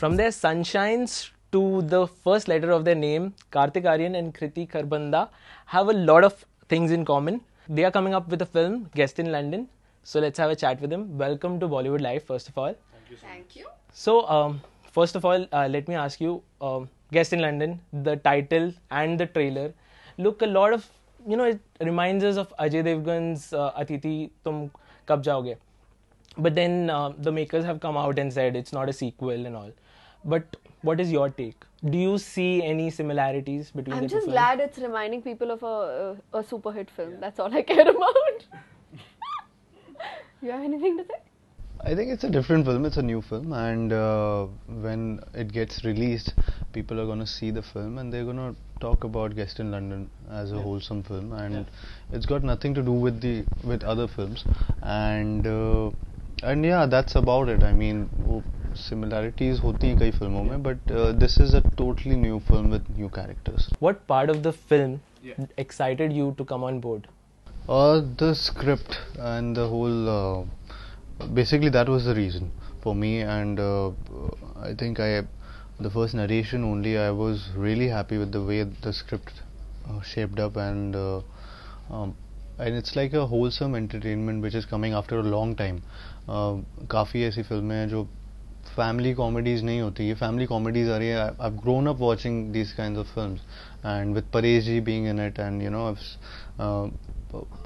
From their sunshines to the first letter of their name, Kartik Aaryan and Kriti Kharbanda have a lot of things in common. They are coming up with a film, Guest in London. So let's have a chat with them. Welcome to Bollywood Live, first of all. Thank you. So, first of all, let me ask you, Guest in London, the title and the trailer look a lot of, it reminds us of Ajay Devgan's Atiti Tum Kab Jaoge. But then the makers have come out and said it's not a sequel and all. But what is your take? Do you see any similarities between I'm the two just films? glad it's reminding people of a super hit film. Yeah. That's all I care about. You have anything to say? I think it's a different film, it's a new film, and when it gets released, people are going to see the film and they're going to talk about Guest in London as a wholesome film, and it's got nothing to do with other films, and yeah, that's about it. I mean, similarities होती हैं कई फिल्मों में, but this is a totally new film with new characters. What part of the film excited you to come on board? The script and the whole basically that was the reason for me, and I think the first narration only, I was really happy with the way the script shaped up, and it's like a wholesome entertainment which is coming after a long time. काफ़ी ऐसी फिल्में हैं जो family comedies नहीं होती, ये family comedies आ रही है. I've grown up watching these kinds of films, and with Paresh ji being in it, and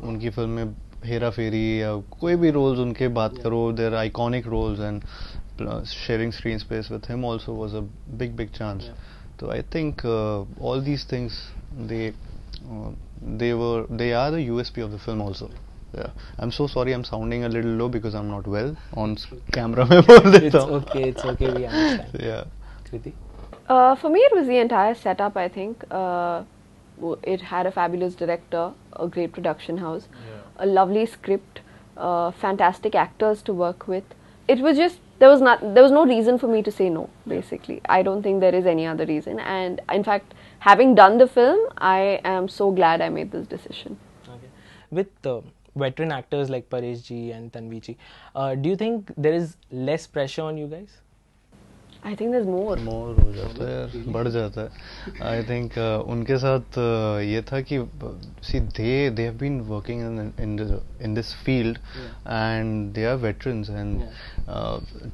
उनकी फिल्म में हेरा फेरी या कोई भी रोल्स उनके बात करो, their iconic roles, and sharing screen space with him also was a big chance. So I think all these things, they are the USP of the film also. Yeah, I'm so sorry I'm sounding a little low because I'm not well on camera mein bol deta hu. It's okay, we understand. Yeah. Kriti? For me, it was the entire setup, I think. It had a fabulous director, a great production house, a lovely script, fantastic actors to work with. It was just, there was no reason for me to say no, basically. I don't think there is any other reason. And in fact, having done the film, I am so glad I made this decision. Okay. With veteran actors like Paresh ji and Tanvi ji, do you think there is less pressure on you guys? I think there's more. More हो जाता है, बढ़ जाता है. I think उनके साथ ये था कि see they have been working in this field, and they are veterans, and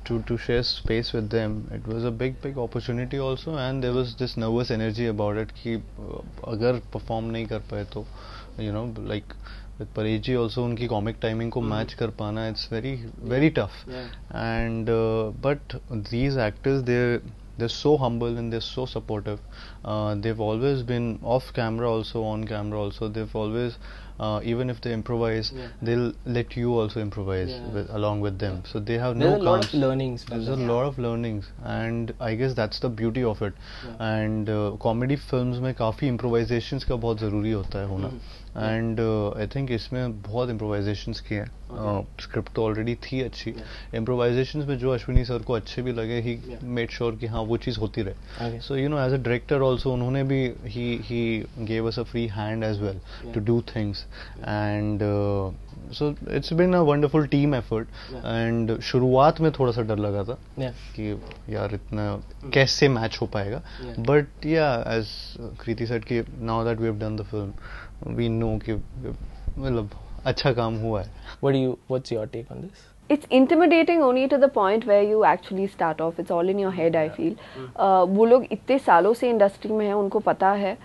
to share space with them, it was a big opportunity also, and there was this nervous energy about it कि अगर perform नहीं कर पाए तो like with Paresh ji also, उनकी comic timing को match कर पाना, it's very tough. And but these actors, they're so humble and they're so supportive. They've always been off camera also, on camera also. They've always even if they improvise, they'll let you also improvise along with them. So they have There's no a lot of learnings. There's a lot of learnings, and I guess that's the beauty of it. And comedy films में काफ़ी improvisations का बहुत ज़रूरी होता है होना. And I think इसमें बहुत improvisations किए हैं. Script तो already थी अच्छी. Improvisations में जो अश्विनी सर को अच्छे भी लगे, he made sure कि हाँ वो चीज़ होती रहे. So as a director also, उन्होंने भी he gave us a free hand as well to do things. And so it's been a wonderful team effort. And शुरुआत में थोड़ा सा डर लगा था कि यार इतना कैसे मैच हो पाएगा. But yeah, as Kriti said कि now that we have done the film, we know कि मतलब अच्छा काम हुआ है. What's your take on this? It's intimidating only to the point where you actually start off. It's all in your head, I feel. वो लोग इतने सालों से इंडस्ट्री में हैं, उनको पता है.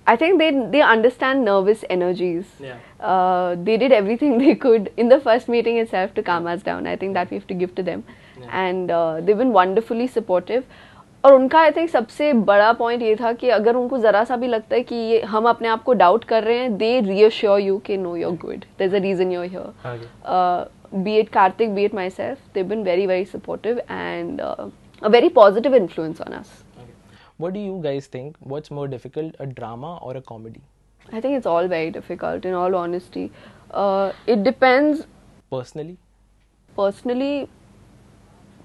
I think they understand nervous energies. They did everything they could in the first meeting itself to calm us down. I think that we have to give to them. And they've been wonderfully supportive. और उनका I think सबसे बड़ा point ये था कि अगर उनको ज़रा सा भी लगता है कि ये हम अपने आप को डाउट कर रहे हैं, दे रीअश्योर यू कि no you are good, there is a reason you are here. Be it Kartik, be it myself, they've been very supportive and a very positive influence on us. What do you guys think? What's more difficult, a drama or a comedy? I think it's all very difficult, in all honesty. It depends. Personally,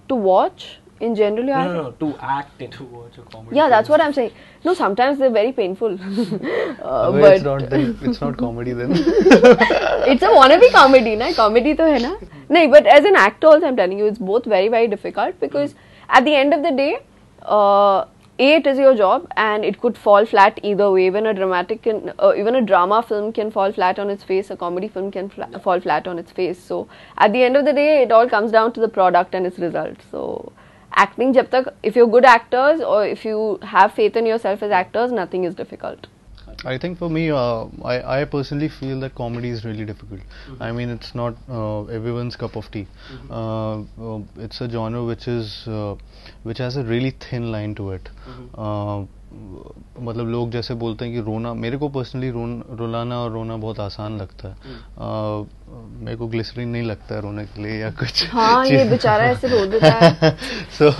to watch. In general, no, to act in. To watch a comedy. Yeah, that's what I'm saying. No, sometimes they're very painful. But it's not comedy then. It's a wannabe comedy, na? Comedy to hai na? No, but as an actor also, I'm telling you, it's both very difficult because at the end of the day, it is your job, and it could fall flat either way. Even a drama film can fall flat on its face. A comedy film can fall flat on its face. So at the end of the day, it all comes down to the product and its results. So acting, jab tak, if you're good actors or if you have faith in yourself as actors, nothing is difficult. I think for me, I personally feel that comedy is really difficult. I mean, it's not everyone's cup of tea. It's a genre which has a really thin line to it. मतलब लोग जैसे बोलते हैं कि रोना, मेरे को personally रुलाना और रोना बहुत आसान लगता है. मेरे को ग्लिसरीन नहीं लगता है रोने के लिए या कुछ. हाँ, ये बेचारा ऐसे रो देता है. So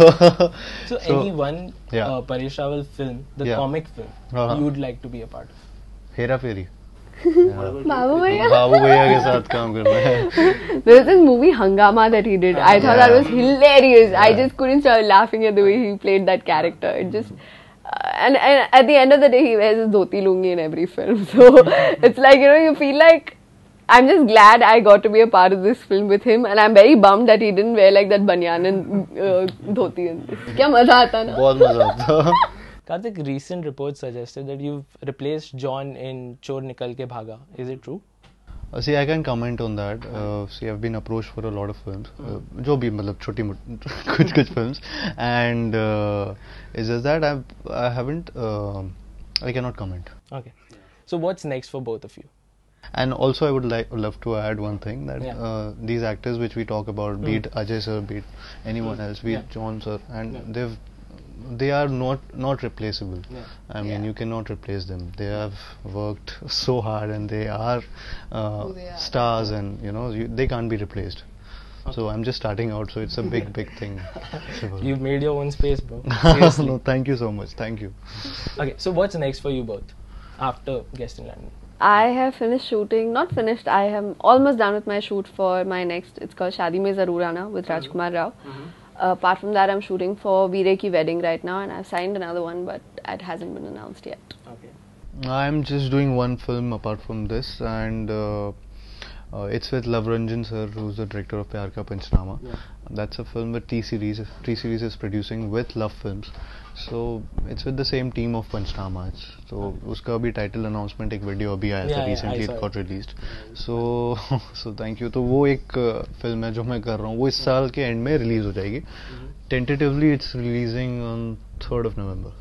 any one Paresh Rawal film, the comic film, you would like to be a part of? Hera फेरी. बाबू भैया. बाबू भैया के साथ काम करना है. There was this movie Hangama that he did. I thought that was hilarious. I just couldn't stop laughing at the way he played that character. It just and at the end of the day, he wears his dhoti lungi in every film. So it's like, you know, you feel like I'm just glad I got to be a part of this film with him, and I'm very bummed that he didn't wear like that banyan and dhoti in this. क्या मजा आता ना. बहुत मजा आता. Karthik, recent reports suggested that you've replaced John in Chor Nikal Ke Bhaga. Is it true? See, I can comment on that. See, I've been approached for a lot of films. जो भी मतलब छोटी कुछ films, and it's just that I haven't. I cannot comment. Okay. So what's next for both of you? And also, I would love to add one thing that these actors which we talk about, be it Ajay sir, be it anyone else, be it John sir, and they are not replaceable. I mean, you cannot replace them. They have worked so hard, and they are stars, and you know they can't be replaced. So I'm just starting out, so it's a big thing. You've made your own space, bro. No, thank you so much. Thank you. Okay, so what's next for you both after Guest in London? I have finished shooting, not finished, I am almost done with my shoot for my next, it's called Shadi Mein Zaroor Aana with Rajkumar Rao. Apart from that, I'm shooting for Veere Ki Wedding right now, and I've signed another one, but it hasn't been announced yet. Okay. I'm just doing one film apart from this, and it's with Love Ranjan sir, who's the director of Pyar Ka Panchnama. That's a film that T-Series is producing with Love Films. So it's with the same team of Panchnama. So उसका भी title announcement एक video अभी आया था, recently it got released. So thank you. तो वो एक film है जो मैं कर रहा हूँ, वो इस साल के end में release हो जाएगी. Tentatively it's releasing on 3rd of November.